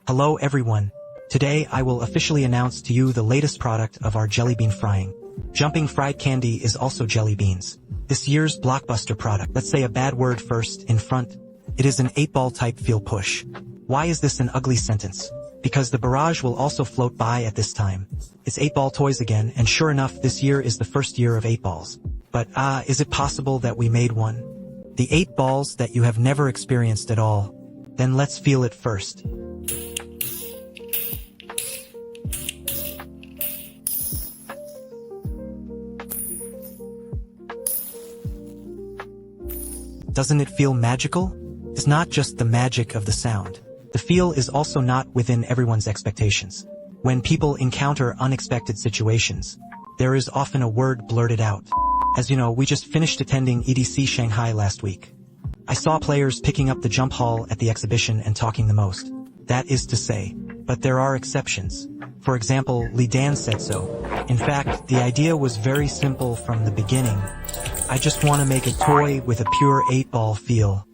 Hello everyone. Today I will officially announce to you the latest product of our jelly bean frying. Jumping fried candy is also jelly beans. This year's blockbuster product. Let's say a bad word first, in front. It is an 8-ball type feel push. Why is this an ugly sentence? Because the barrage will also float by at this time. It's 8-ball toys again, and sure enough this year is the first year of 8 balls. But is it possible that we made one? The 8 balls that you have never experienced at all. Then let's feel it first. Doesn't it feel magical? It's not just the magic of the sound. The feel is also not within everyone's expectations. When people encounter unexpected situations, there is often a word blurted out. As you know, we just finished attending EDC Shanghai last week. I saw players picking up the jump hall at the exhibition and talking the most. That is to say, but there are exceptions. For example, Li Dan said so. In fact, the idea was very simple from the beginning. I just want to make a toy with a pure 8-ball feel.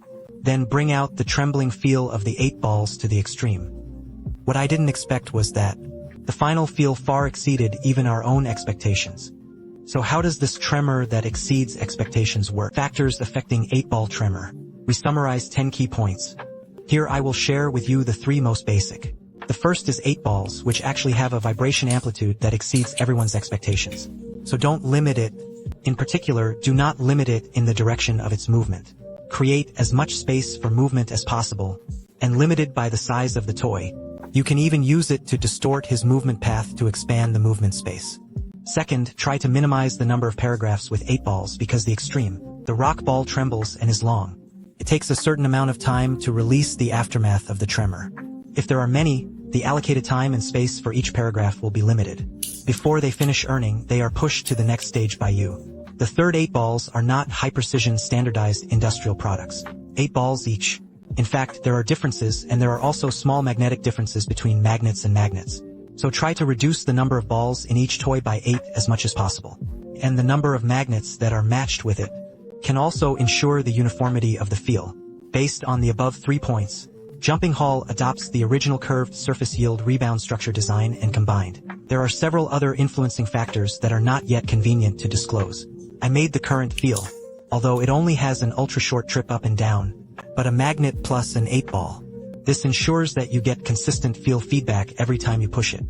Then bring out the trembling feel of the 8 balls to the extreme. What I didn't expect was that the final feel far exceeded even our own expectations. So how does this tremor that exceeds expectations work? Factors affecting 8-ball tremor. We summarize 10 key points. Here I will share with you the 3 most basic. The first is 8 balls, which actually have a vibration amplitude that exceeds everyone's expectations. So don't limit it. In particular, do not limit it in the direction of its movement. Create as much space for movement as possible, and limited by the size of the toy. You can even use it to distort his movement path to expand the movement space. Second, try to minimize the number of paragraphs with 8 balls because the extreme. The rock ball trembles and is long. It takes a certain amount of time to release the aftermath of the tremor. If there are many, the allocated time and space for each paragraph will be limited. Before they finish earning, they are pushed to the next stage by you. The third 8 balls are not high-precision standardized industrial products. 8 balls each. In fact, there are differences, and there are also small magnetic differences between magnets and magnets. So try to reduce the number of balls in each toy by 8 as much as possible. And the number of magnets that are matched with it can also ensure the uniformity of the feel. Based on the above 3 points, Jumping Hall adopts the original curved surface yield rebound structure design and combined. There are several other influencing factors that are not yet convenient to disclose. I made the current feel, although it only has an ultra-short trip up and down, but a magnet plus an 8-ball. This ensures that you get consistent feel feedback every time you push it.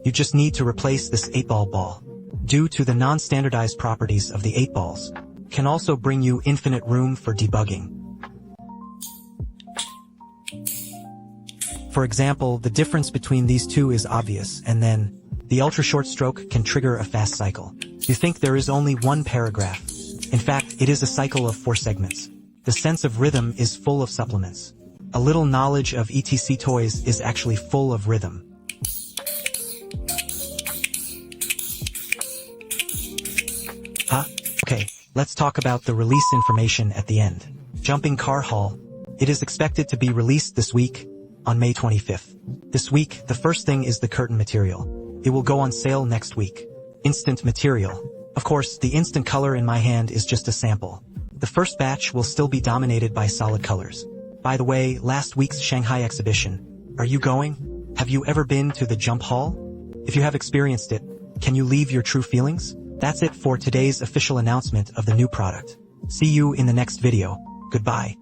You just need to replace this 8-ball ball. Due to the non-standardized properties of the 8 balls, can also bring you infinite room for debugging. For example, the difference between these two is obvious, and then the ultra-short stroke can trigger a fast cycle. You think there is only one paragraph. In fact, it is a cycle of 4 segments. The sense of rhythm is full of supplements. A little knowledge of ETC toys is actually full of rhythm. Okay, let's talk about the release information at the end. Jumping Car Hall. It is expected to be released this week, on May 25th. This week, the first thing is the curtain material. It will go on sale next week. Instant material. Of course, the instant color in my hand is just a sample. The first batch will still be dominated by solid colors. By the way, last week's Shanghai exhibition. Are you going? Have you ever been to the Jump Hall? If you have experienced it, can you leave your true feelings? That's it for today's official announcement of the new product. See you in the next video. Goodbye.